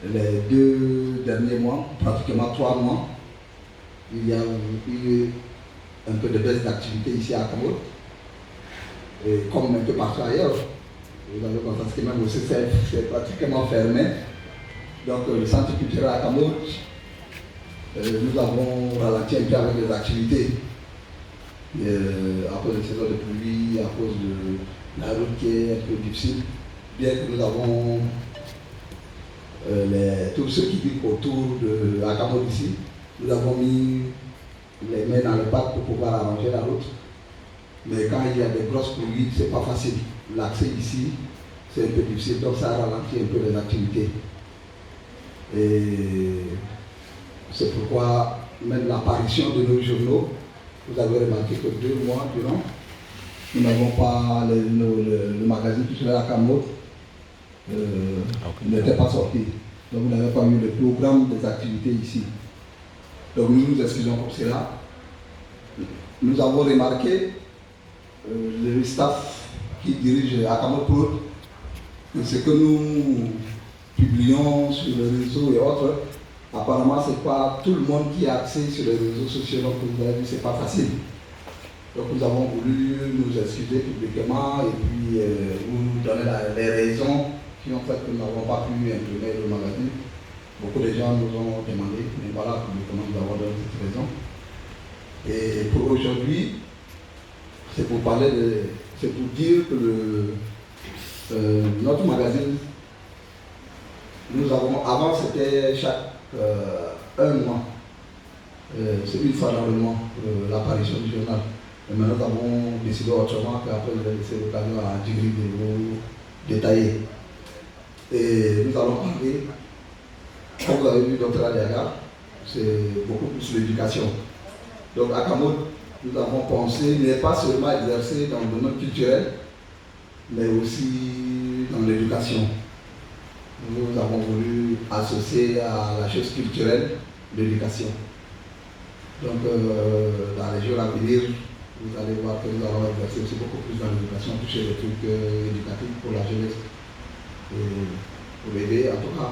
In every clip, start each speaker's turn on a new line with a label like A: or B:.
A: les 2 derniers mois, pratiquement 3 mois, il y a eu un peu de baisse d'activité ici à Akamot, et comme un peu partout ailleurs. Vous avez constaté que même aussi c'est pratiquement fermé. Donc le centre culturel à Akamot, nous avons ralenti un peu avec les activités. À cause de saison de pluie, à cause de la route qui est un peu difficile, bien que nous avons tous ceux qui vivent autour de Akamot ici, nous avons mis les mains dans le parc pour pouvoir arranger la route. Mais quand il y a des grosses pluies, c'est pas facile. L'accès ici, c'est un peu difficile, donc ça ralentit un peu les activités. Et c'est pourquoi même l'apparition de nos journaux, vous avez remarqué que 2 mois durant, nous n'avons pas le magazine culturel à Akamot n'était pas sorti. Donc vous n'avez pas eu le programme des activités ici. Donc nous nous excusons pour cela. Nous avons remarqué, le staff qui dirige Akamot Prod, que ce que nous publions sur les réseaux et autres, apparemment ce n'est pas tout le monde qui a accès sur les réseaux sociaux, donc vous avez vu, ce n'est pas facile. Donc nous avons voulu nous excuser publiquement et puis vous donner les raisons qui ont fait que nous n'avons pas pu imprimer le magazine. Beaucoup de gens nous ont demandé, mais voilà, publiquement nous avons donné cette raison. Et pour aujourd'hui, c'est pour dire que notre magazine, nous avons, avant c'était chaque 1 mois, c'est une fois dans le mois pour l'apparition du journal. Et maintenant nous avons décidé autrement qu'après je vais laisser l'occasion à Djigri de vous détailler. Et nous allons parler, comme vous avez vu Dr Aliaga, c'est beaucoup plus l'éducation. Donc à Akamot, nous avons pensé, n'est pas seulement exercer dans le domaine culturel, mais aussi dans l'éducation. Nous avons voulu associer à la chose culturelle l'éducation. Donc dans les jours à venir, vous allez voir que nous allons exercer aussi beaucoup plus dans l'éducation, toucher les trucs éducatifs pour la jeunesse. Et pour aider, en tout cas,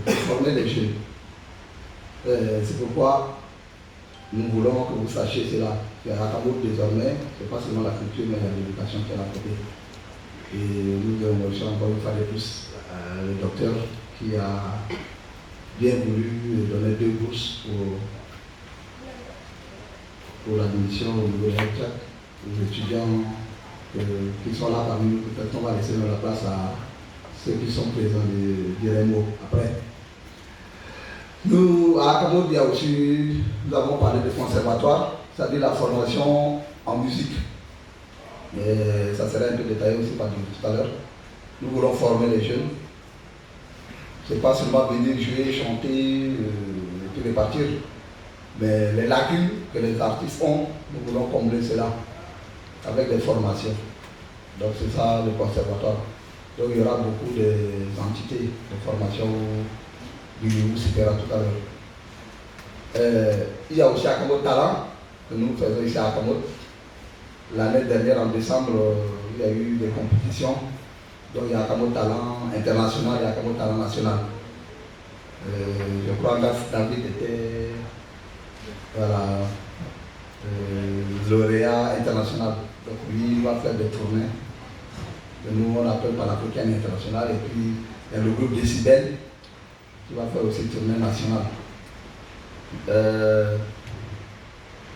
A: pour former les jeunes. C'est pourquoi nous voulons que vous sachiez cela. À Akamot désormais, ce n'est pas seulement la culture, mais l'éducation qui est à côté. Et nous remercions encore une fois de plus le docteur qui a bien voulu donner 2 bourses pour l'admission au niveau de l'ENCHAC, aux étudiants qui sont là parmi nous. Peut-être qu'on va laisser la place à ceux qui sont présents des mots après. Nous, à Akamot, il y a aussi, nous avons parlé de conservatoire, c'est-à-dire la formation en musique. Et ça serait un peu détaillé aussi par tout à l'heure. Nous voulons former les jeunes. Ce n'est pas seulement venir jouer, chanter et puis repartir. Mais les lacunes que les artistes ont, nous voulons combler cela avec des formations. Donc c'est ça le conservatoire. Donc il y aura beaucoup d'entités de formation du vous citera tout à l'heure. Il y a aussi Akamot Talent que nous faisons ici à Akamot. L'année dernière, en décembre, il y a eu des compétitions. Donc il y a Akamot Talent international et Akamot Talent national. Je crois que David était lauréat international. Donc lui, il va faire des tournées. Que nous, on appelle panafricaine internationale. Et puis, il y a le groupe Décibel qui va faire aussi tournée nationale.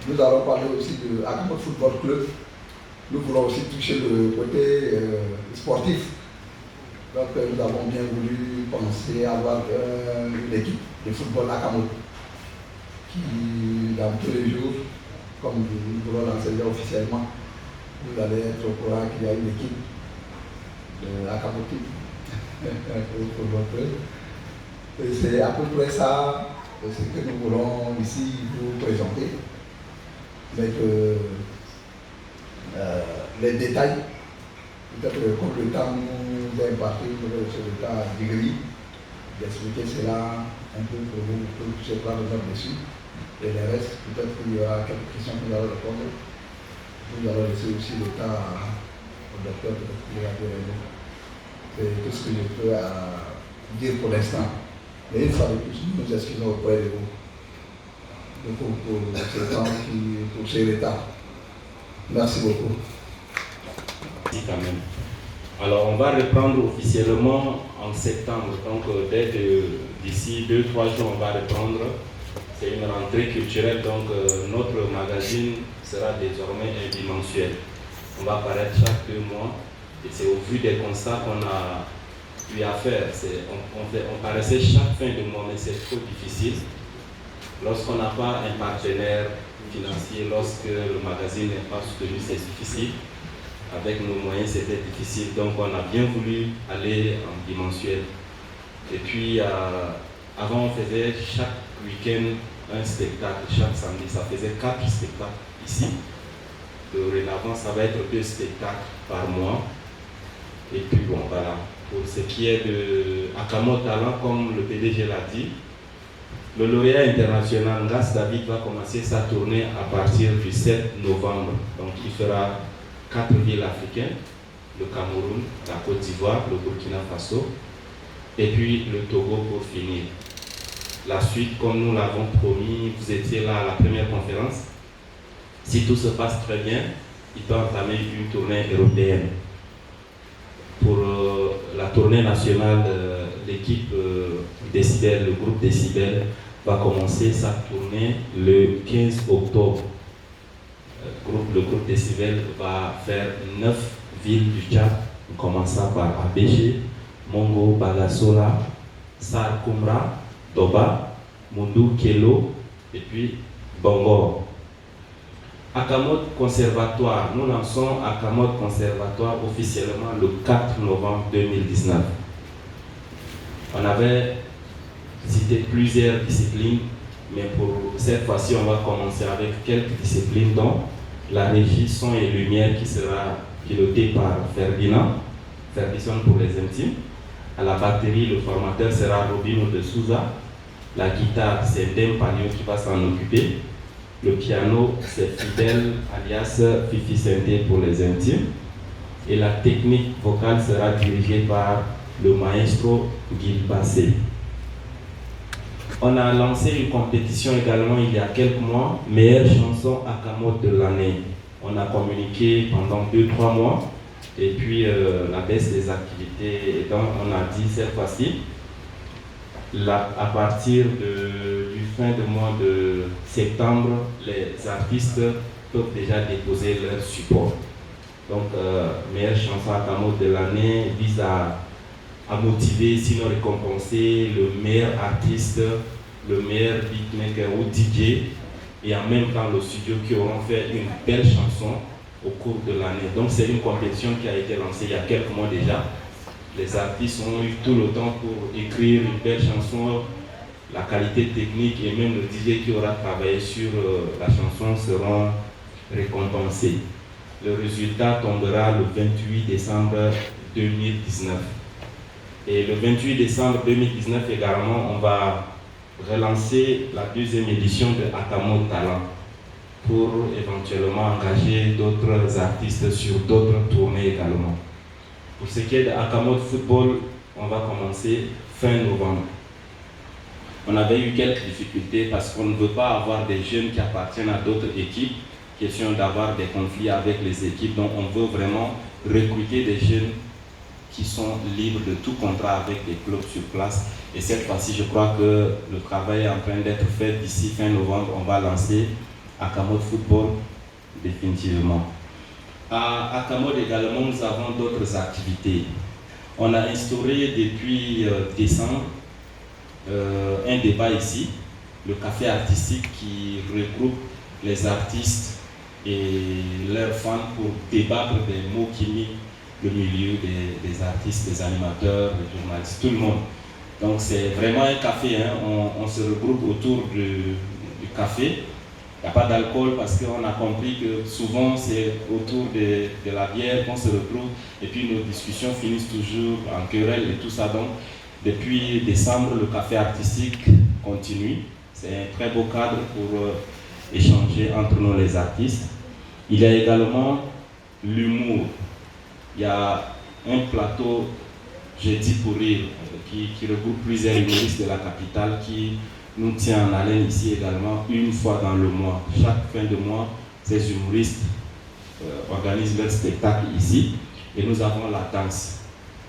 A: Nous allons parler aussi de Akamot Football Club. Nous voulons aussi toucher le côté sportif. Donc nous avons bien voulu penser à avoir une équipe de football Akamot qui, dans tous les jours, comme nous voulons l'enseigner officiellement, vous allez être au courant qu'il y a une équipe de Akamot Football Club. Et c'est à peu près ça ce que nous voulons ici vous présenter. Mais que les détails, peut-être comme le temps nous est imparti, nous allons sur le temps Djigri, d'expliquer cela un peu pour vous, pour que vous puissiez prendre note dessus. Et le reste, peut-être qu'il y aura quelques questions que nous allons répondre. Nous allons laisser aussi le temps au docteur, peut-être qu'il y aura des raisons. C'est tout ce que je peux dire pour l'instant. Mais une fois de plus, nous nous excusons auprès de vous pour ce temps, pour ces retards. Merci beaucoup.
B: Merci quand même. Alors, on va reprendre officiellement en septembre. Donc, d'ici 2-3 jours, on va reprendre. C'est une rentrée culturelle, donc notre magazine sera désormais bimensuel. On va apparaître chaque 2 mois. Et c'est au vu des constats qu'on a eu à faire. On paraissait chaque fin de mois, mais c'est trop difficile. Lorsqu'on n'a pas un partenaire financier, lorsque le magazine n'est pas soutenu, c'est difficile. Avec nos moyens, c'était difficile. Donc, on a bien voulu aller en bimensuel. Et puis, avant, on faisait chaque week-end un spectacle, chaque samedi. Ça faisait 4 spectacles ici. Dorénavant, ça va être 2 spectacles par mois. Et puis, bon, voilà. Pour ce qui est de Akamo Talent, comme le PDG l'a dit, le lauréat international Ngas David va commencer sa tournée à partir du 7 novembre. Donc, il fera 4 villes africaines, le Cameroun, la Côte d'Ivoire, le Burkina Faso, et puis le Togo pour finir. La suite, comme nous l'avons promis, vous étiez là à la première conférence. Si tout se passe très bien, il peut entamer une tournée européenne. Pour la tournée nationale, l'équipe Décibel, le groupe Décibel, va commencer sa tournée le 15 octobre. Le groupe Décibel va faire 9 villes du Tchad, en commençant par Abéché, Mongo, Bagasola, Sar Kumra, Toba, Mundu, Kelo et puis Bangor. Akamot Conservatoire, nous lançons Akamot Conservatoire officiellement le 4 novembre 2019. On avait cité plusieurs disciplines, mais pour cette fois-ci, on va commencer avec quelques disciplines, dont la régie son et lumière qui sera pilotée par Ferdinand pour les intimes. À la batterie, le formateur sera Robino de Souza. La guitare, c'est Dem Palio qui va s'en occuper. Le piano, c'est Fidel alias Fifi Senté pour les intimes. Et la technique vocale sera dirigée par le maestro Gil Bassé. On a lancé une compétition également il y a quelques mois, meilleure chanson Akamo de l'année. On a communiqué pendant 2-3 mois, et puis la baisse des activités étant, on a dit cette fois-ci, à partir du fin de mois de septembre, les artistes peuvent déjà déposer leur support. Donc, meilleure chanson Akamo de l'année vise à motiver, sinon récompenser le meilleur artiste, le meilleur beatmaker ou DJ, et en même temps le studio qui auront fait une belle chanson au cours de l'année. Donc c'est une compétition qui a été lancée il y a quelques mois déjà. Les artistes ont eu tout le temps pour écrire une belle chanson. La qualité technique et même le DJ qui aura travaillé sur la chanson seront récompensés. Le résultat tombera le 28 décembre 2019. Et le 28 décembre 2019 également, on va relancer la 2e édition de Akamo Talent pour éventuellement engager d'autres artistes sur d'autres tournées également. Pour ce qui est de Akamo Football, on va commencer fin novembre. On avait eu quelques difficultés parce qu'on ne veut pas avoir des jeunes qui appartiennent à d'autres équipes, question d'avoir des conflits avec les équipes, donc on veut vraiment recruter des jeunes qui sont libres de tout contrat avec des clubs sur place. Et cette fois-ci, je crois que le travail est en train d'être fait. D'ici fin novembre, on va lancer Akamo Football définitivement. À Akamo également, nous avons d'autres activités. On a instauré depuis décembre un débat ici, le café artistique qui regroupe les artistes et leurs fans pour débattre des mots qui mis le milieu des artistes, des animateurs, des journalistes, tout le monde. Donc c'est vraiment un café, hein. On se regroupe autour du café. Il n'y a pas d'alcool parce qu'on a compris que souvent c'est autour de la bière qu'on se retrouve et puis nos discussions finissent toujours en querelle et tout ça. Donc depuis décembre, le café artistique continue. C'est un très beau cadre pour échanger entre nous les artistes. Il y a également l'humour. Il y a un plateau J'ai dit pour rire, qui regroupe plusieurs humoristes de la capitale, qui nous tient en haleine ici également une fois dans le mois. Chaque fin de mois, ces humoristes organisent leur spectacle ici et nous avons la danse.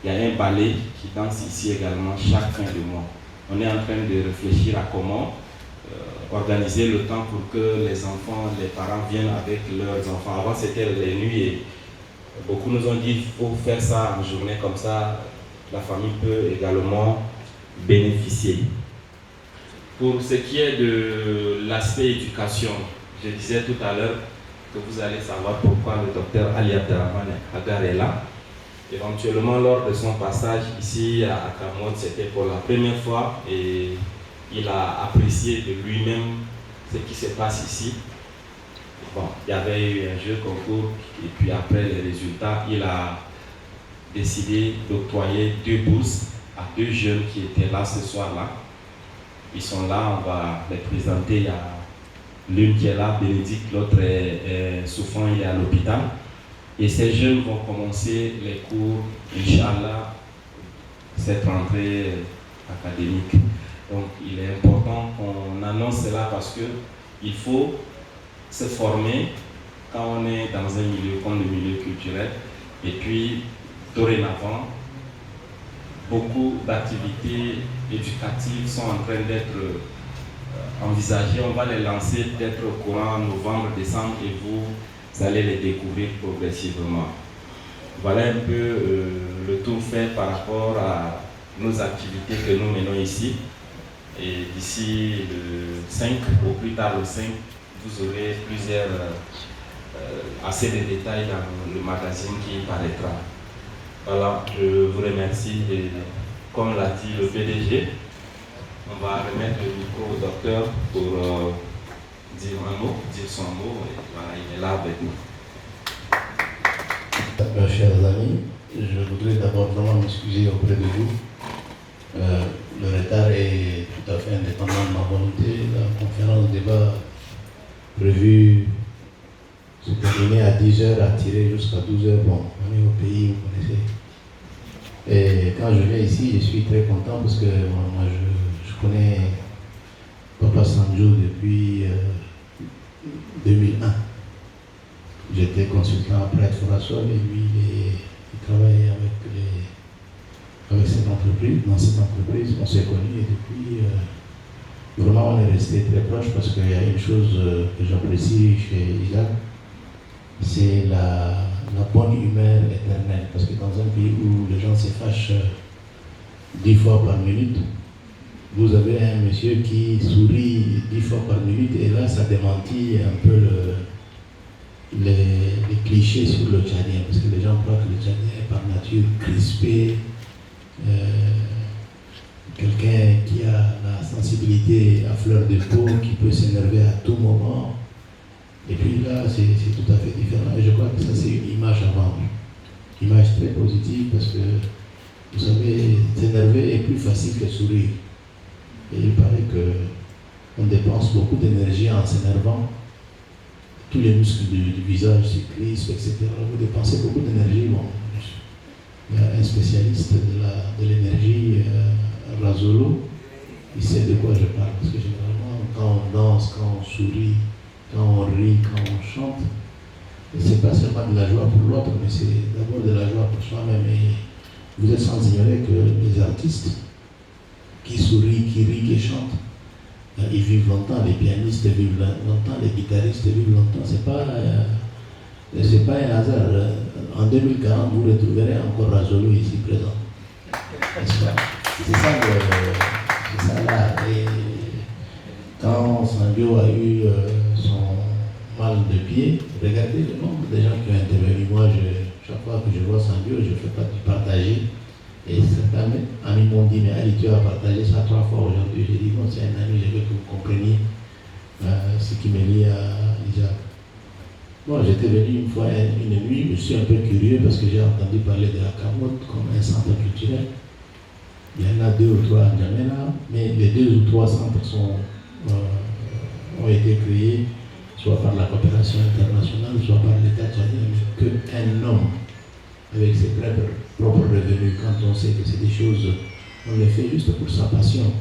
B: Il y a un ballet qui danse ici également chaque fin de mois. On est en train de réfléchir à comment organiser le temps pour que les enfants, les parents viennent avec leurs enfants. Avant c'était les nuits et beaucoup nous ont dit qu'il faut faire ça en journée, comme ça la famille peut également bénéficier. Pour ce qui est de l'aspect éducation, je disais tout à l'heure que vous allez savoir pourquoi le docteur Ali Abderrahmane Agar est là. Éventuellement, lors de son passage ici à Kamouad, c'était pour la première fois et il a apprécié de lui-même ce qui se passe ici. Bon, il y avait eu un jeu concours et puis après les résultats, il a décidé d'octroyer 2 bourses à 2 jeunes qui étaient là ce soir-là. Ils sont là, on va les présenter. Il y a l'une qui est là, Bénédicte, l'autre est souffrant, il est à l'hôpital. Et ces jeunes vont commencer les cours, Inch'Allah, cette rentrée académique. Donc il est important qu'on annonce cela parce qu'il faut se former quand on est dans un milieu comme le milieu culturel. Et puis, dorénavant, beaucoup d'activités éducatives sont en train d'être envisagées. On va les lancer peut-être au courant novembre, décembre et vous allez les découvrir progressivement. Voilà un peu le tour fait par rapport à nos activités que nous menons ici. Et d'ici le 5, au plus tard le 5, vous aurez assez de détails dans le magazine qui paraîtra. Voilà, je vous remercie et comme l'a dit le PDG, on va remettre le micro au docteur pour dire un mot, dire son mot, et voilà, il est là avec nous.
C: Mes chers amis, je voudrais d'abord vraiment m'excuser auprès de vous. Le retard est tout à fait indépendant de ma volonté. La conférence débat prévue se terminait à 10h, a tiré jusqu'à 12h. Bon, on est au pays, vous connaissez. Et quand je viens ici, je suis très content parce que moi, je connais Papa Sanjo depuis 2001. J'étais consultant prêtre Fourasol et lui, il travaillait avec cette entreprise. Dans cette entreprise, on s'est connus et depuis, vraiment, on est resté très proches parce qu'il y a une chose que j'apprécie chez Isaac, c'est la bonne humeur éternelle. Parce que dans un pays où les gens se fâchent 10 fois par minute, vous avez un monsieur qui sourit 10 fois par minute et là, ça démentit un peu les clichés sur le Tchadien. Parce que les gens croient que le Tchadien est par nature crispé, quelqu'un qui a la sensibilité à fleur de peau, qui peut s'énerver à tout moment. Et puis là, c'est tout à fait différent. Et je crois que ça, c'est une image à vendre. Une image très positive parce que, vous savez, s'énerver est plus facile que sourire. Et il paraît qu'on dépense beaucoup d'énergie en s'énervant. Tous les muscles du visage se crispent, etc. Vous dépensez beaucoup d'énergie. Bon, il y a un spécialiste de l'énergie, Razolo, il sait de quoi je parle. Parce que généralement, quand on danse, quand on sourit, quand on rit, quand on chante, c'est pas seulement de la joie pour l'autre, mais c'est d'abord de la joie pour soi-même. Et vous êtes sans ignorer que les artistes qui sourient, qui rient, qui chantent, ils vivent longtemps, les pianistes vivent longtemps, les guitaristes vivent longtemps. C'est pas un hasard. En 2040, vous retrouverez encore Razolo ici présent. C'est ça là. Et quand Sanjo a eu son mal de pied, regardez le nombre de gens qui ont intervenu. Moi, chaque fois que je vois Sanjo, je fais pas du partager. Et certains amis m'ont dit, mais Ali, tu as partagé ça 3 fois aujourd'hui. J'ai dit, non, c'est un ami, je veux que vous compreniez ce qui me lie à Isaac. Bon, j'étais venu une fois, une nuit, je suis un peu curieux parce que j'ai entendu parler de la Kamouad comme un centre culturel. Il y en a 2 ou 3 à N'Djamena, mais les 2 ou 3 centres ont été créés soit par la coopération internationale, soit par l'État tchadien, mais qu'un homme avec ses propres revenus, quand on sait que c'est des choses, on les fait juste pour sa passion.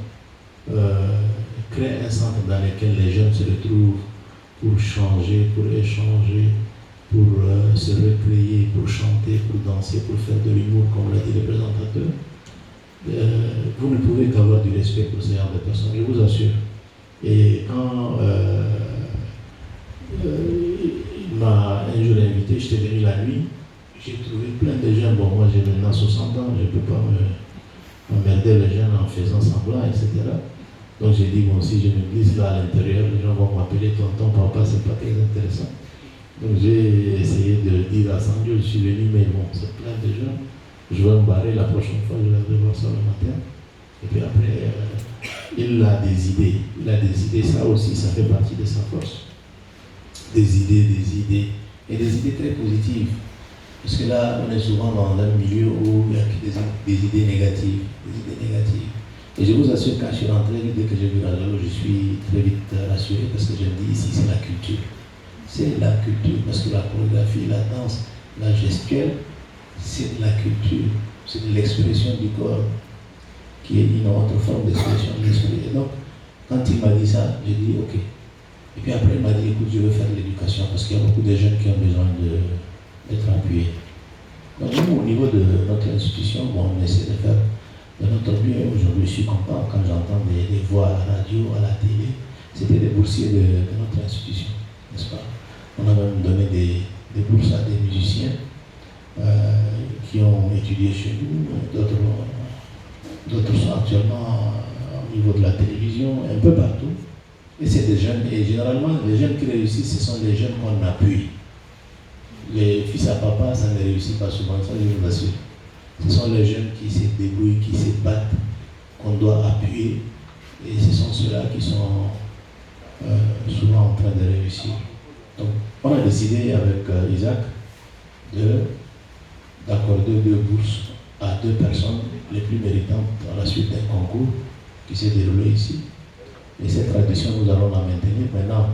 C: Créer un centre dans lequel les jeunes se retrouvent pour changer, pour échanger, pour se recréer, pour chanter, pour danser, pour faire de l'humour, comme l'a dit le présentateur. Vous ne pouvez qu'avoir du respect pour ce genre de personnes, je vous assure. Et quand il m'a un jour invité, j'étais venu la nuit, j'ai trouvé plein de jeunes. Bon, moi j'ai maintenant 60 ans, je ne peux pas m'emmerder les jeunes en faisant semblant, etc. Donc j'ai dit, bon, si je me glisse là à l'intérieur, les gens vont m'appeler tonton, papa, c'est pas très intéressant. Donc j'ai essayé de dire à Sandio, je suis venu, mais bon, c'est plein de gens. Je vais me barrer la prochaine fois, je vais voir ça le matin. Et puis après, il a des idées. Il a des idées, ça aussi, ça fait partie de sa force. Des idées. Et des idées très positives. Parce que là, on est souvent dans un milieu où il y a des idées négatives. Et je vous assure, quand je suis rentré, dès que j'ai vu la Jalo, je suis très vite rassuré parce que je me dis ici, c'est la culture. C'est la culture, parce que la chorégraphie, la danse, la gestuelle, c'est de la culture, c'est de l'expression du corps qui est une autre forme d'expression de l'esprit. Et donc, quand il m'a dit ça, j'ai dit ok. Et puis après, il m'a dit écoute, je veux faire de l'éducation parce qu'il y a beaucoup de jeunes qui ont besoin d'être appuyés. Donc, nous, au niveau de notre institution, bon, on essaie de faire de notre mieux. Aujourd'hui, je suis content quand j'entends des voix à la radio, à la télé. C'était des boursiers de notre institution, n'est-ce pas? On a même donné des bourses à des musiciens qui ont étudié chez nous, d'autres sont actuellement au niveau de la télévision, un peu partout. Et c'est des jeunes, et généralement les jeunes qui réussissent, ce sont les jeunes qu'on appuie. Les fils à papa, ça ne réussit pas souvent, ça je vous assure. Ce sont les jeunes qui se débrouillent, qui se battent, qu'on doit appuyer. Et ce sont ceux-là qui sont souvent en train de réussir. Donc, on a décidé avec Isaac d'accorder 2 bourses à 2 personnes les plus méritantes à la suite d'un concours qui s'est déroulé ici. Et cette tradition, nous allons la maintenir. Maintenant,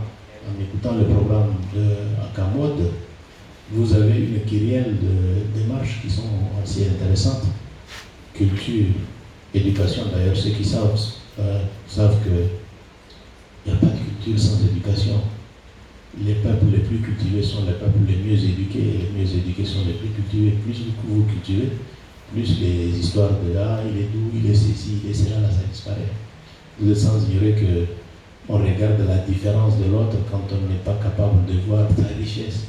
C: en écoutant le programme de Akamod, vous avez une kyrielle de démarches qui sont assez intéressantes. Culture, éducation, d'ailleurs, ceux qui savent qu'il n'y a pas de culture sans éducation. Les peuples les plus cultivés sont les peuples les mieux éduqués, et les mieux éduqués sont les plus cultivés. Plus vous cultivez, plus les histoires de là, il est doux, il est ceci, il est cela, là, ça disparaît. Vous êtes sans ignorer qu'on regarde la différence de l'autre quand on n'est pas capable de voir sa richesse.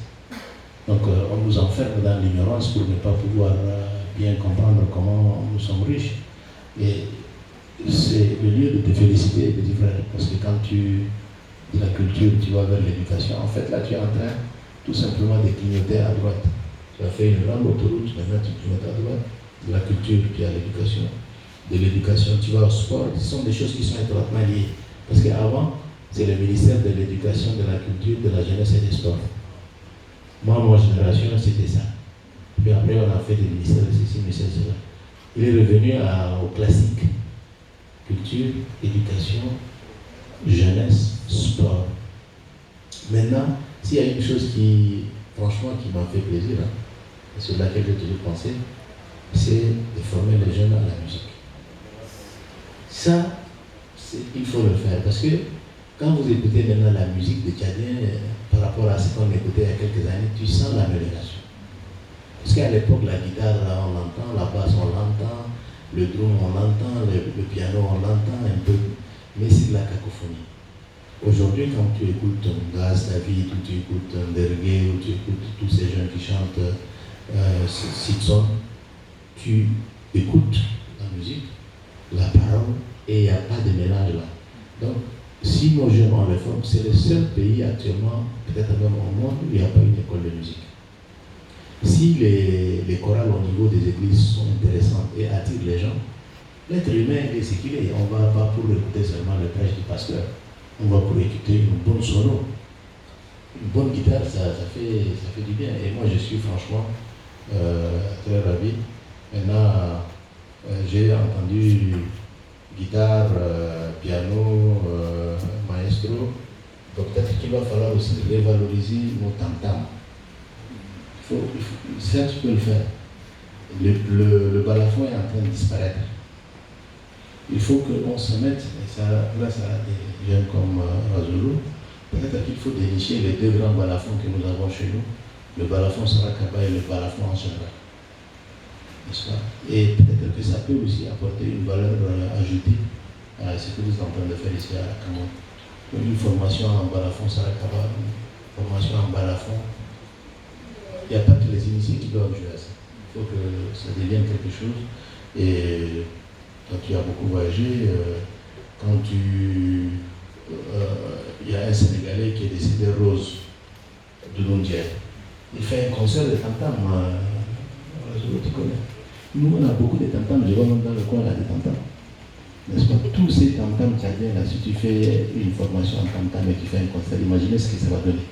C: Donc on nous enferme dans l'ignorance pour ne pas pouvoir bien comprendre comment nous sommes riches. Et c'est le lieu de te féliciter, petit frère, parce que quand tu de la culture, tu vas vers l'éducation. En fait, là, tu es en train tout simplement de clignoter à droite. Tu as fait une grande autoroute, maintenant tu clignotes à droite. De la culture, tu es à l'éducation. De l'éducation, tu vas au sport. Ce sont des choses qui sont étroitement liées. Parce qu'avant, c'est le ministère de l'éducation, de la culture, de la jeunesse et des sports. Moi, mon génération, c'était ça. Puis après, on a fait des ministères de ceci, ministère de cela. Il est revenu au classique. Culture, éducation, jeunesse, sport. Maintenant, s'il y a une chose qui, franchement, qui m'a fait plaisir, et sur laquelle j'ai toujours pensé, c'est de former les jeunes à la musique. Ça, il faut le faire, parce que quand vous écoutez maintenant la musique de Tchadien, par rapport à ce qu'on écoutait il y a quelques années, tu sens l'amélioration. Parce qu'à l'époque, la guitare, on l'entend, la basse, on l'entend, le drum, on l'entend, le piano, on l'entend un peu, mais c'est de la cacophonie. Aujourd'hui, quand tu écoutes un Gaz David, ou tu écoutes un Dergué, ou tu écoutes tous ces jeunes qui chantent Simpson, tu écoutes la musique, la parole, et il n'y a pas de mélange là. Donc, si nos jeunes ont réforme, c'est le seul pays actuellement, peut-être même au monde, où il n'y a pas une école de musique. Si les chorales au niveau des églises sont intéressantes et attirent les gens, l'être humain est ce qu'il est. On ne va pas pour écouter seulement le prêche du pasteur. On va pour écouter une bonne solo. Une bonne guitare, ça fait du bien. Et moi, je suis franchement très ravi. Maintenant, j'ai entendu guitare, piano, maestro. Donc peut-être qu'il va falloir aussi revaloriser nos tam-tams. Ça, tu peux le faire. Le balafon est en train de disparaître. Il faut qu'on se mette, et ça, grâce à des jeunes comme Razolo, peut-être qu'il faut dénicher les deux grands balafons que nous avons chez nous, le balafon Sarakaba et le balafon en général. N'est-ce pas? Et peut-être que ça peut aussi apporter une valeur ajoutée à ce que vous êtes en train de faire ici à Camon. Une formation en balafon Sarakaba, une formation en balafon. Il n'y a pas que les initiés qui doivent jouer à ça. Il faut que ça devienne quelque chose. Et quand tu as beaucoup voyagé, quand il y a un Sénégalais qui est décédé, Rose Doudoundia, il fait un concert de tam-tam, tu connais. Nous, on a beaucoup de tam-tam, je vois même dans le coin, là, des tam-tam. N'est-ce pas? Tous ces tam-tam tchadiens, là, si tu fais une formation en tam-tam et tu fais un concert, imaginez ce que ça va donner.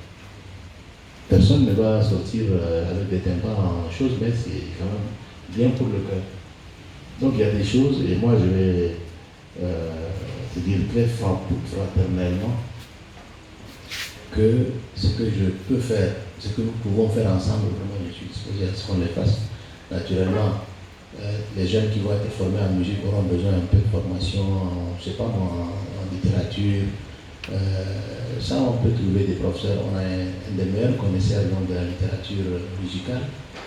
C: Personne ne va sortir avec des tympans en choses, mais c'est quand même bien pour le cœur. Donc il y a des choses, et moi je vais te dire très fraternellement que ce que je peux faire, ce que nous pouvons faire ensemble, vraiment je suis disposé à ce qu'on les fasse. Naturellement, les jeunes qui vont être formés en musique auront besoin un peu de formation, je ne sais pas moi, en littérature. Ça, on peut trouver des professeurs. On a un des meilleurs connaisseurs de la littérature musicale,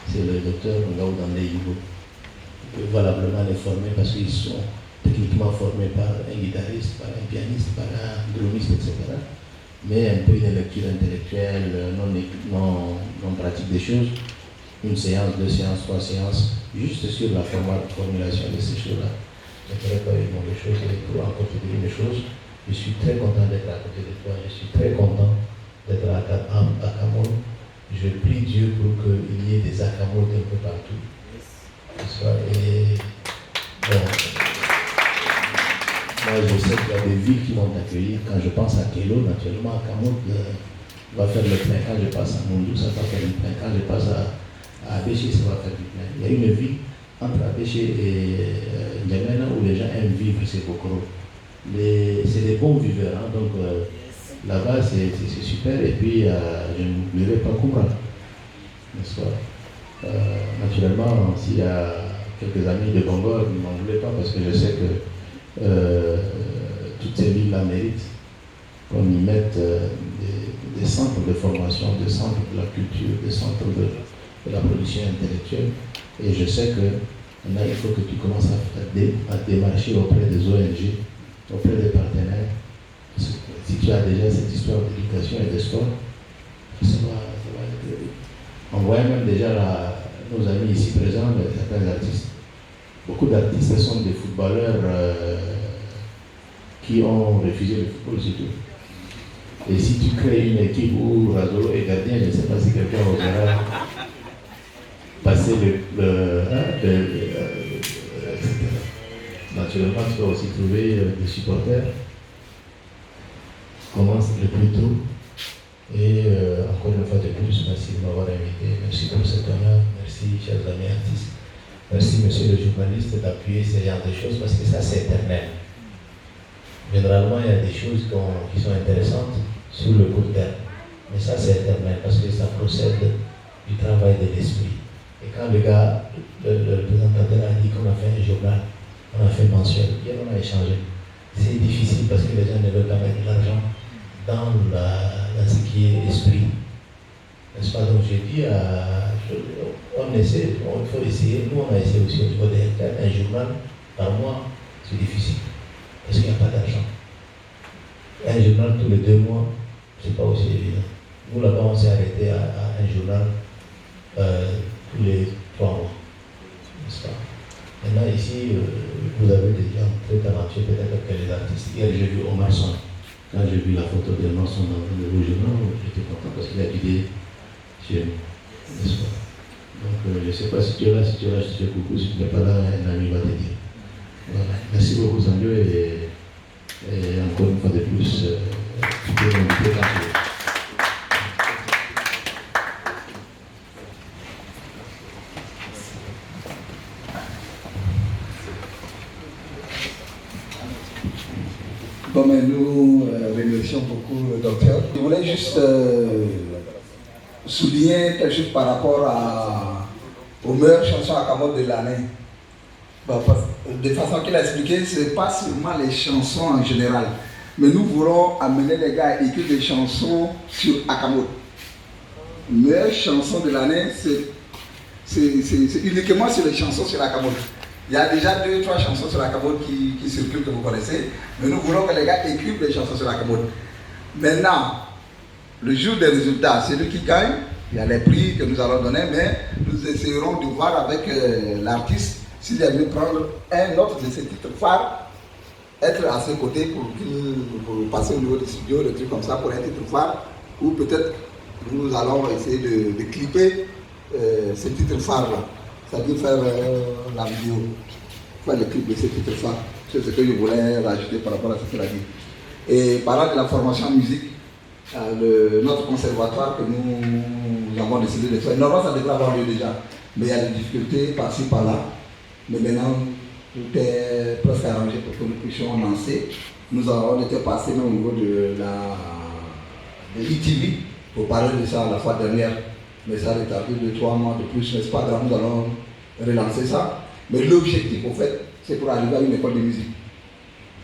C: c'est le docteur Ngaoudandé Yugo. On peut valablement les former parce qu'ils sont techniquement formés par un guitariste, par un pianiste, par un drumiste, etc. Mais un peu de lecture intellectuelle, non pratique des choses. Une séance, 2 séances, 3 séances, juste sur la formulation de ces choses-là. Je ne ferai pas une mauvaise chose et pour encore te dire une chose. Je suis très content d'être à côté de toi, je suis très content d'être à Kamon. Je prie Dieu pour qu'il y ait des Akamots un peu partout. Et bon, moi je sais qu'il y a des villes qui vont t'accueillir. Quand je pense à Kélo, naturellement, Kamon va faire le plein. Quand je passe à Mondou, ça va faire le plein. Quand je passe à Abéché, ça va faire du plein. Il y a une ville entre Abéché et N'Djamena où les gens aiment vivre, c'est Bokoro. C'est des bons viveurs, hein, donc là-bas c'est super. Et puis je n'oublierai pas Koumra, n'est-ce pas? Naturellement, s'il y a quelques amis de Bangor, ne m'en voulez pas parce que je sais que toutes ces villes-là méritent qu'on y mette des centres de formation, des centres de la culture, des centres de la production intellectuelle. Et je sais que maintenant il faut que tu commences à démarcher auprès des ONG, auprès des partenaires. Si tu as déjà cette histoire d'éducation et de sport, ça va être... On voit même déjà nos amis ici présents, certains artistes. Beaucoup d'artistes sont des footballeurs qui ont refusé le football, c'est tout. Et si tu crées une équipe où Razolo est gardien, je ne sais pas si quelqu'un osera passer naturellement, tu dois aussi trouver des supporters. Commence le plus tôt. Et encore une fois de plus, merci de m'avoir invité. Merci pour cet honneur. Merci, chers amis artistes. Merci, monsieur le journaliste, d'appuyer ce genre de choses parce que ça, c'est éternel. Généralement, il y a des choses qui sont intéressantes sur le court terme. Mais ça, c'est éternel parce que ça procède du travail de l'esprit. Et quand le gars, le présentateur a dit qu'on a fait un journal, on a fait mensuel, hier on a échangé. C'est difficile parce que les gens ne veulent pas mettre de l'argent dans ce qui est esprit. N'est-ce pas? Donc j'ai dit, on essaie, il faut essayer. Nous on a essayé aussi au niveau des hectares, un journal par mois, c'est difficile. Parce qu'il n'y a pas d'argent. Un journal tous les 2 mois, c'est pas aussi évident. Nous là-bas on s'est arrêté à un journal tous les 3 mois. N'est-ce pas? Maintenant ici, vous avez des gens très talentueux, peut-être que les artistes. Hier j'ai vu Omar Son. Quand j'ai vu la photo de Omar Son dans le journal, j'étais content parce qu'il a idée chez nous. N'est-ce pas? Donc je ne sais pas si tu es là, je te fais coucou. Si tu n'es pas là, un ami va te dire. Voilà. Merci beaucoup Sandio et encore une fois de plus, tu peux m'inviter quand tu veux.
A: Bon, mais nous remercions beaucoup le docteur. Je voulais juste souligner quelque chose par rapport aux meilleures chansons à Akamod de l'année. De façon qu'il a expliqué, ce n'est pas seulement les chansons en général, mais nous voulons amener les gars à écrire des chansons sur Akamod. Meilleure chanson de l'année, c'est uniquement sur les chansons sur Akamod. Il y a déjà 2 ou 3 chansons sur Akamod qui circulent, que vous connaissez, mais nous voulons que les gars écrivent des chansons sur Akamod. Maintenant, le jour des résultats, c'est lui qui gagne. Il y a les prix que nous allons donner, mais nous essaierons de voir avec l'artiste s'il a voulu prendre un autre de ses titres phares, être à ses côtés pour passer au niveau du studio, des trucs comme ça, pour un titre phare, ou peut-être nous allons essayer de clipper ces titres phares-là, c'est-à-dire faire la vidéo, faire le clip de ces titres phares. C'est ce que je voulais rajouter par rapport à ce qu'il a dit. Et parlant de la formation en musique, notre conservatoire que nous avons décidé de faire, normalement ça devrait avoir lieu déjà, mais il y a des difficultés par-ci par-là. Mais maintenant, tout est presque arrangé pour que nous puissions lancer. On était passé au niveau de l'ITV pour parler de ça la fois dernière, mais ça a retardé 2-3 mois de plus, mais c'est pas grave, nous allons relancer ça. Mais l'objectif, au fait, c'est pour arriver à une école de musique.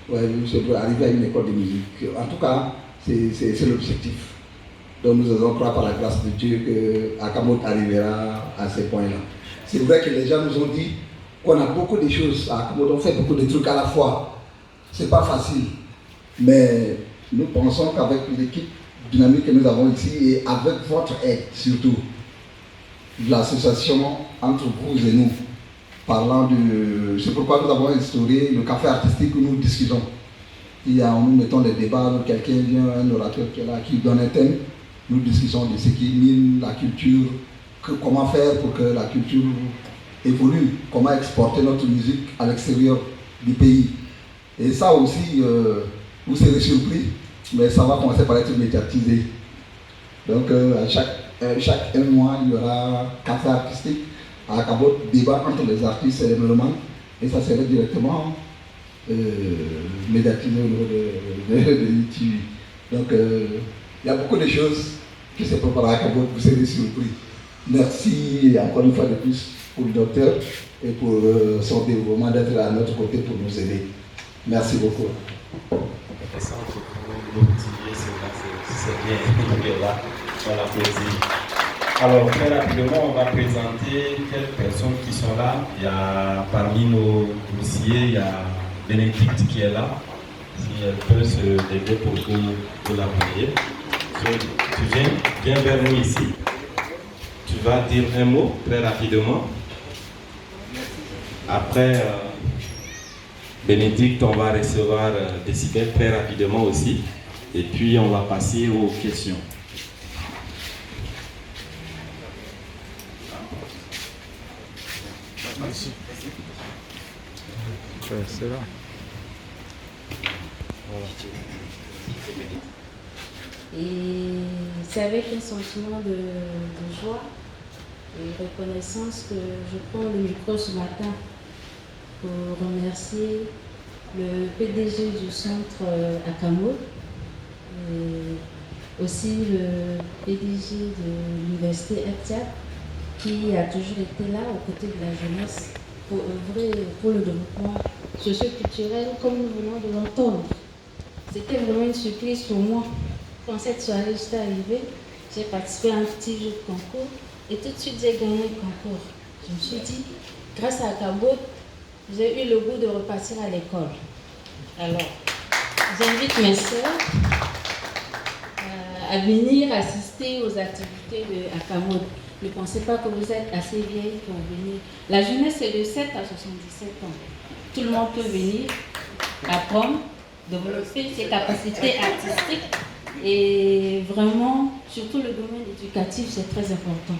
A: Ouais, c'est pour arriver à une école de musique. En tout cas, c'est l'objectif. Donc nous allons croire par la grâce de Dieu qu'Akamod arrivera à ce point-là. C'est vrai que les gens nous ont dit qu'on a beaucoup de choses à Akamod, on fait beaucoup de trucs à la fois. C'est pas facile. Mais nous pensons qu'avec l'équipe dynamique que nous avons ici et avec votre aide surtout, de l'association entre vous et nous, parlant de... C'est pourquoi nous avons instauré le café artistique où nous discutons. Nous mettons des débats, quelqu'un vient, un orateur qui est là, qui donne un thème, nous discutons de ce qui mine la culture, comment faire pour que la culture évolue, comment exporter notre musique à l'extérieur du pays. Et ça aussi, vous serez surpris, mais ça va commencer par être médiatisé. Donc à chaque un mois, il y aura café artistique à Akamod, débat entre les artistes et les mélomanes, et ça serait directement médiatisé au niveau de l'ITV. Donc il y a beaucoup de choses qui se préparent à Akamod, vous serez surpris. Merci encore une fois de plus pour le docteur et pour son dévouement d'être à notre côté pour nous aider. Merci beaucoup.
B: C'est bien, il est là, on l'applaudit. Alors, très rapidement, on va présenter quelques personnes qui sont là. Il y a parmi nos dossiers, il y a Bénédicte qui est là. Si elle peut se lever pour que vous l'appuyiez. Tu viens vers nous ici. Tu vas dire un mot très rapidement. Après, Bénédicte, on va recevoir Décibel très rapidement aussi. Et puis, on va passer aux questions.
D: Merci. C'est là. Voilà.
E: Et c'est avec un sentiment de joie et reconnaissance que je prends le micro ce matin pour remercier le PDG du centre Akamod et aussi le PDG de l'université ETIAP qui a toujours été là aux côtés de la jeunesse pour œuvrer pour le développement socio-culturel comme nous venons de l'entendre. C'était vraiment une surprise pour moi. Quand cette soirée j'étais arrivée, j'ai participé à un petit jeu de concours et tout de suite j'ai gagné le concours. Je me suis dit, grâce à Akamod, j'ai eu le goût de repartir à l'école. Alors, j'invite mes sœurs à venir assister aux activités de Akamod. Ne pensez pas que vous êtes assez vieille pour venir. La jeunesse est de 7 à 77 ans. Tout le monde peut venir apprendre, développer ses capacités artistiques et vraiment, surtout le domaine éducatif, c'est très important.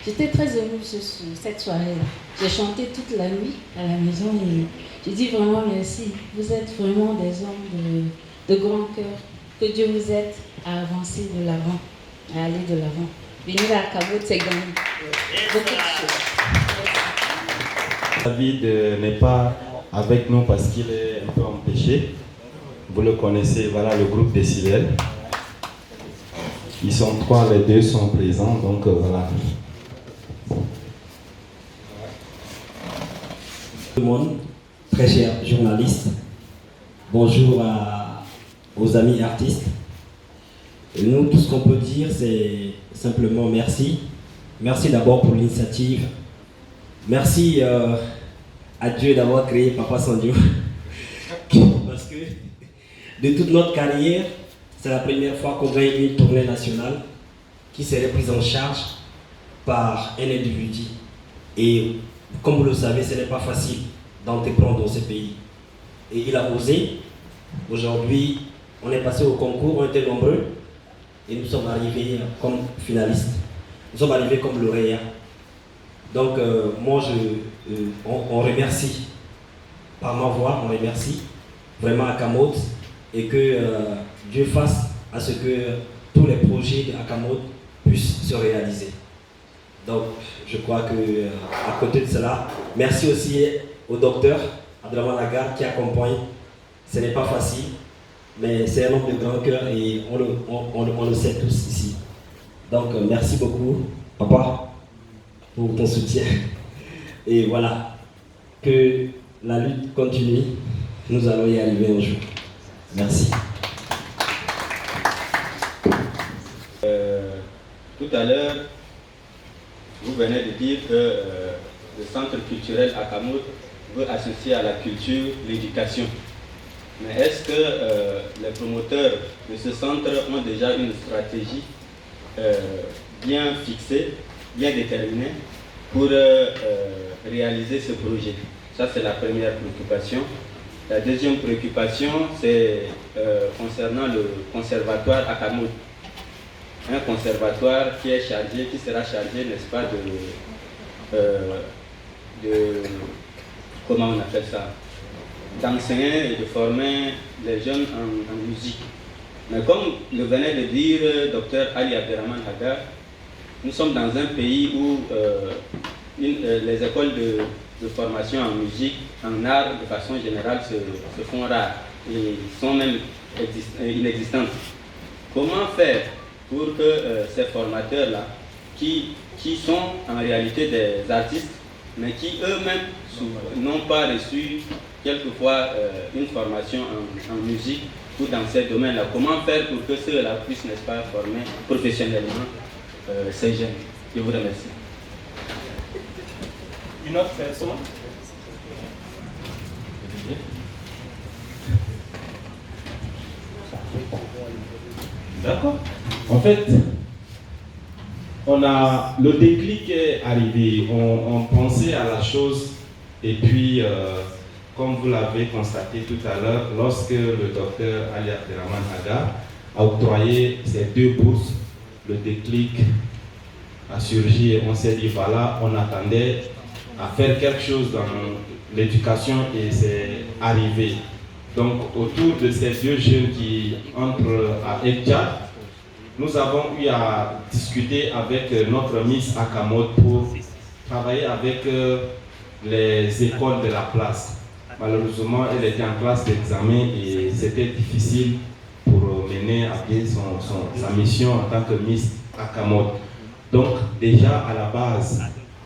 E: J'étais très émue cette soirée-là. J'ai chanté toute la nuit à la maison et j'ai dit vraiment merci. Vous êtes vraiment des hommes de grand cœur. Que Dieu vous aide à avancer de l'avant, à aller de l'avant. Venir à Akamod, c'est gagné. Beaucoup de choses.
B: David n'est pas avec nous parce qu'il est un peu empêché. Vous le connaissez, voilà le groupe Décibel. Ils sont 3, les 2 sont présents, donc voilà.
D: Tout le monde, très chers journalistes, bonjour aux amis artistes. Et nous, tout ce qu'on peut dire, c'est simplement merci. Merci d'abord pour l'initiative. Merci à Dieu d'avoir créé Papa Sandio. Parce que de toute notre carrière, c'est la première fois qu'on gagne une tournée nationale qui serait prise en charge par un individu. Et comme vous le savez, ce n'est pas facile d'entreprendre dans ce pays. Et il a osé. Aujourd'hui, on est passé au concours, on était nombreux. Et nous sommes arrivés comme finalistes. Nous sommes arrivés comme lauréats. Donc, moi, on remercie, par ma voix, on remercie vraiment Akamod et que Dieu fasse à ce que tous les projets d'Akamod puissent se réaliser. Donc, je crois qu'à côté de cela, merci aussi au docteur Abdraman Lagarde qui accompagne. Ce n'est pas facile, mais c'est un homme de grand cœur et on le sait tous ici. Donc, merci beaucoup, papa, pour ton soutien. Et voilà, que la lutte continue. Nous allons y arriver un jour. Merci.
F: Tout à l'heure, vous venez de dire que le centre culturel Akamod veut associer à la culture l'éducation. Mais est-ce que les promoteurs de ce centre ont déjà une stratégie bien fixée, bien déterminée pour réaliser ce projet? Ça, c'est la première préoccupation. La deuxième préoccupation, c'est concernant le conservatoire Akamod. Un conservatoire qui sera chargé, n'est-ce pas, comment on appelle ça, d'enseigner et de former les jeunes en musique. Mais comme le venait de dire Dr Ali Abderrahmane Haga, nous sommes dans un pays où les écoles de formation en musique, en art, de façon générale, se font rares et sont même inexistantes. Comment faire pour que ces formateurs-là, qui sont en réalité des artistes, mais qui eux-mêmes n'ont pas reçu quelquefois une formation en musique ou dans ces domaines-là, comment faire pour que ceux-là puissent, n'est-ce pas, former professionnellement ces jeunes? Je vous remercie.
B: Une autre personne? D'accord. En fait, le déclic est arrivé. On pensait à la chose et puis, comme vous l'avez constaté tout à l'heure, lorsque le docteur Ali Abderrahmane Haga a octroyé ces 2 bourses, le déclic a surgi et on s'est dit voilà, on attendait à faire quelque chose dans l'éducation et c'est arrivé. Donc autour de ces 2 jeunes qui entrent à Edja, nous avons eu à discuter avec notre Miss Akamod pour travailler avec les écoles de la place. Malheureusement, elle était en classe d'examen et c'était difficile pour mener à bien sa mission en tant que Miss Akamod. Donc déjà à la base,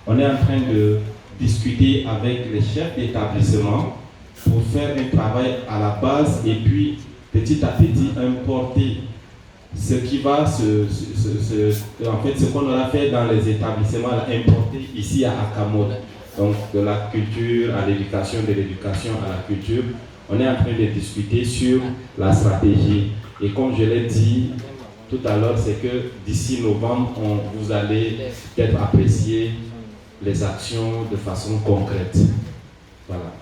B: on est en train de discuter avec les chefs d'établissement pour faire un travail à la base et puis petit à petit importer ce qui va en fait ce qu'on aura fait dans les établissements, importer ici à Akamod. Donc de la culture à l'éducation, de l'éducation à la culture. On est en train de discuter sur la stratégie. Et comme je l'ai dit tout à l'heure, c'est que d'ici novembre, vous allez peut-être apprécier les actions de façon concrète. Voilà.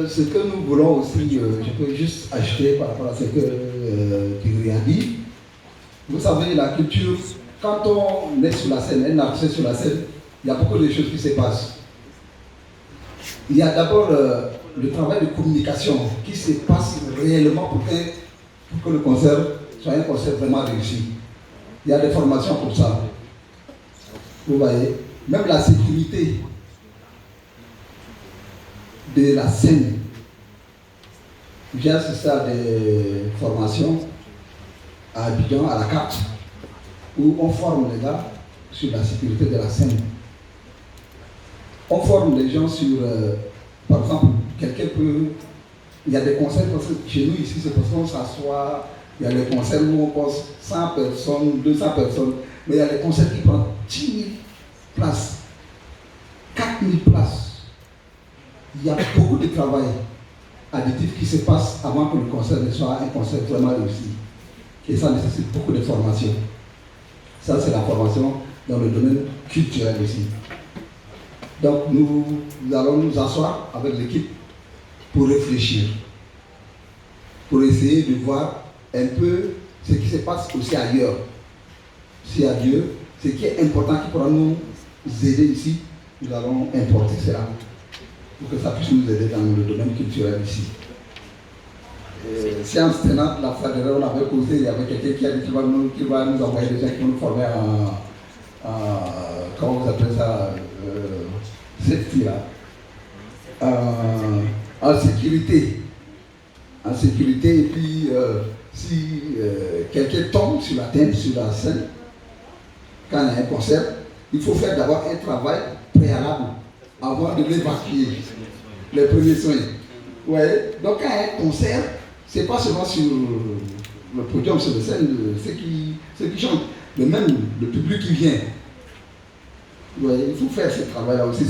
A: Ce que nous voulons aussi, je peux juste ajouter par rapport à ce que Tigri a dit. Vous savez, la culture, quand on est sur la scène, un artiste sur la scène, il y a beaucoup de choses qui se passent. Il y a d'abord le travail de communication qui se passe réellement pour que le concert soit un concert vraiment réussi. Il y a des formations pour ça. Vous voyez, même la sécurité de la scène. J'ai assisté à des formations à Abidjan, à la carte, où on forme les gars sur la sécurité de la scène. On forme les gens sur, par exemple, il y a des concerts, parce que chez nous ici, c'est parce qu'on s'assoit, il y a des concerts où on pose 100 personnes, 200 personnes, mais il y a des concerts qui prennent 10 000 places, 4 000 places. Il y a beaucoup de travail additif qui se passe avant que le concert ne soit un concert vraiment réussi. Et ça nécessite beaucoup de formation. Ça, c'est la formation dans le domaine culturel aussi. Donc, nous allons nous asseoir avec l'équipe pour réfléchir, pour essayer de voir un peu ce qui se passe aussi ailleurs. Si à Dieu, ce qui est important qui pourra nous aider ici, nous allons importer cela pour que ça puisse nous aider dans le domaine culturel ici. Séance tenante, la fois dernière, on avait causé, il y avait quelqu'un qui a dit qu'il va nous envoyer des gens qui vont nous former comment vous appelez ça, safety là, en sécurité. En sécurité, et puis si quelqu'un tombe sur la scène, quand il y a un concert, il faut faire d'abord un travail préalable avant de l'évacuer, les premiers soins. Ouais. Donc quand il y a un concert, c'est pas seulement sur le podium, sur la scène, ceux qui chantent, mais même le public qui vient. Ouais, il faut faire ce travail-là aussi.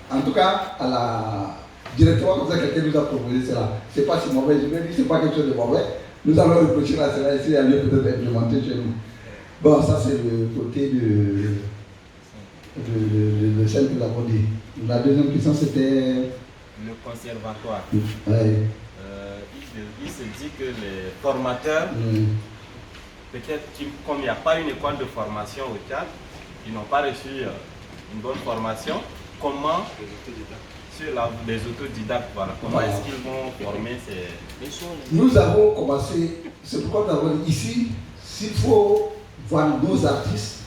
A: En tout cas, directement comme ça, quelqu'un nous a proposé cela. C'est pas si mauvais, je vais dire, c'est pas quelque chose de mauvais. Nous allons réfléchir à cela ici, à lieu peut-être implémenter chez nous. Bon, ça c'est le côté de celle que nous avons dit. La deuxième question c'était...
B: Le conservatoire.
A: Ouais.
B: Il se dit que les formateurs, peut-être comme il n'y a pas une école de formation au Tchad, ils n'ont pas reçu une bonne formation, comment, sur les autodidactes, voilà, comment est-ce qu'ils vont former ces...
A: Nous avons commencé, c'est pourquoi nous avons dit ici, s'il faut voir nos artistes,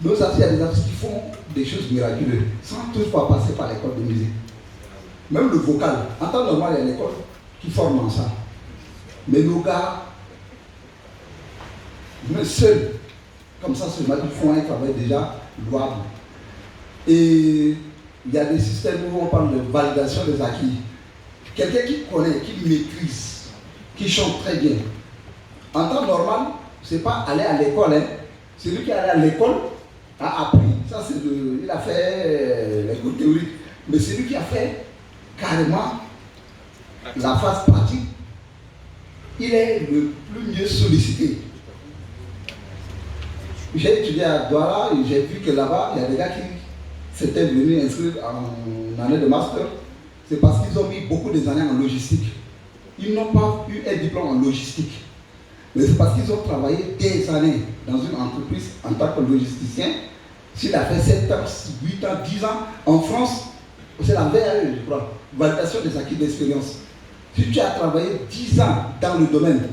A: il y a des artistes qui font des choses miraculeuses, sans toutefois passer par l'école de musique. Même le vocal, en temps normal, il y a l'école qui forme en ça. Mais nos gars, même seuls, comme ça, seulement, ils font un travail déjà louable. Et il y a des systèmes où on parle de validation des acquis. Quelqu'un qui connaît, qui maîtrise, qui chante très bien. En temps normal, ce n'est pas aller à l'école. Hein. Celui qui est allé à l'école a appris. Ça, il a fait les cours théoriques. Mais celui qui a fait carrément la phase pratique, il est le plus mieux sollicité. J'ai étudié à Douala et j'ai vu que là-bas, il y a des gars qui s'étaient venus inscrire en année de master. C'est parce qu'ils ont mis beaucoup d'années en logistique. Ils n'ont pas eu un diplôme en logistique. Mais c'est parce qu'ils ont travaillé des années dans une entreprise en tant que logisticien. S'il a fait 7 ans, 8 ans, 10 ans, en France, c'est la VAE, je crois, validation des acquis d'expérience. Si tu as travaillé 10 ans dans le domaine,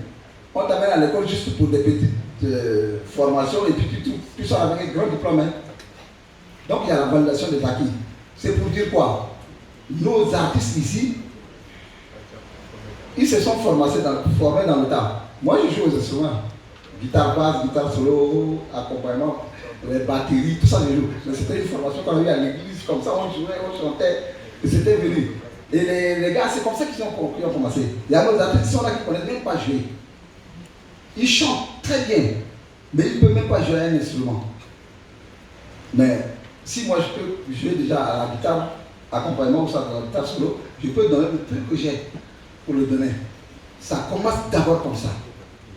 A: on t'amène à l'école juste pour des petites formations et puis tu sors avec un grand diplôme. Hein. Donc il y a la validation des acquis. C'est pour dire quoi? Nos artistes ici, ils se sont formés dans le temps. Moi je joue aux instruments. Guitare basse, guitare solo, accompagnement, les batteries, tout ça je joue. Mais c'était une formation qu'on a eu à l'église, comme ça on jouait, on chantait, et c'était venu. Et les gars, c'est comme ça qu'ils ont commencé. Il y a nos artistes qui sont là qui ne connaissent même pas jouer. Ils chantent très bien, mais ils ne peuvent même pas jouer un instrument. Mais si moi je peux jouer déjà à la guitare, accompagnement ou ça, à la guitare solo, je peux donner le truc que j'ai pour le donner. Ça commence d'abord comme ça.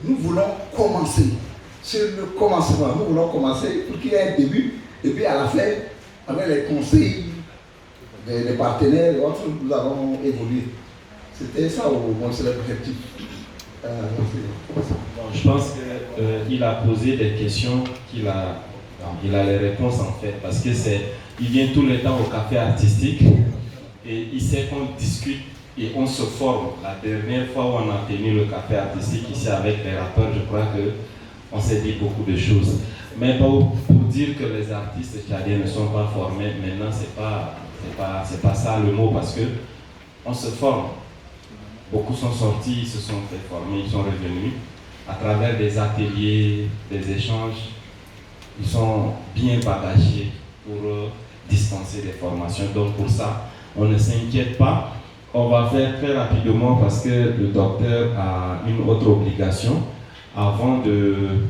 A: Nous voulons commencer. C'est le commencement. Nous voulons commencer pour qu'il y ait un début, et puis à la fin, avec les conseils, les partenaires et autres, nous avons évolué. C'était ça au moins, c'est l'objectif.
B: Bon, je pense qu'il a posé des questions il a les réponses en fait, parce que il vient tout le temps au café artistique et il sait qu'on discute et on se forme. La dernière fois où on a tenu le café artistique ici avec les rappeurs, je crois qu'on s'est dit beaucoup de choses. Mais pour dire que les artistes tchadiens ne sont pas formés, maintenant c'est pas ça le mot, parce que on se forme. Beaucoup sont sortis, ils se sont fait former, ils sont revenus à travers des ateliers, des échanges. ils sont bien bagagés pour dispenser des formations. Donc pour ça, on ne s'inquiète pas. On va faire très rapidement parce que le docteur a une autre obligation avant de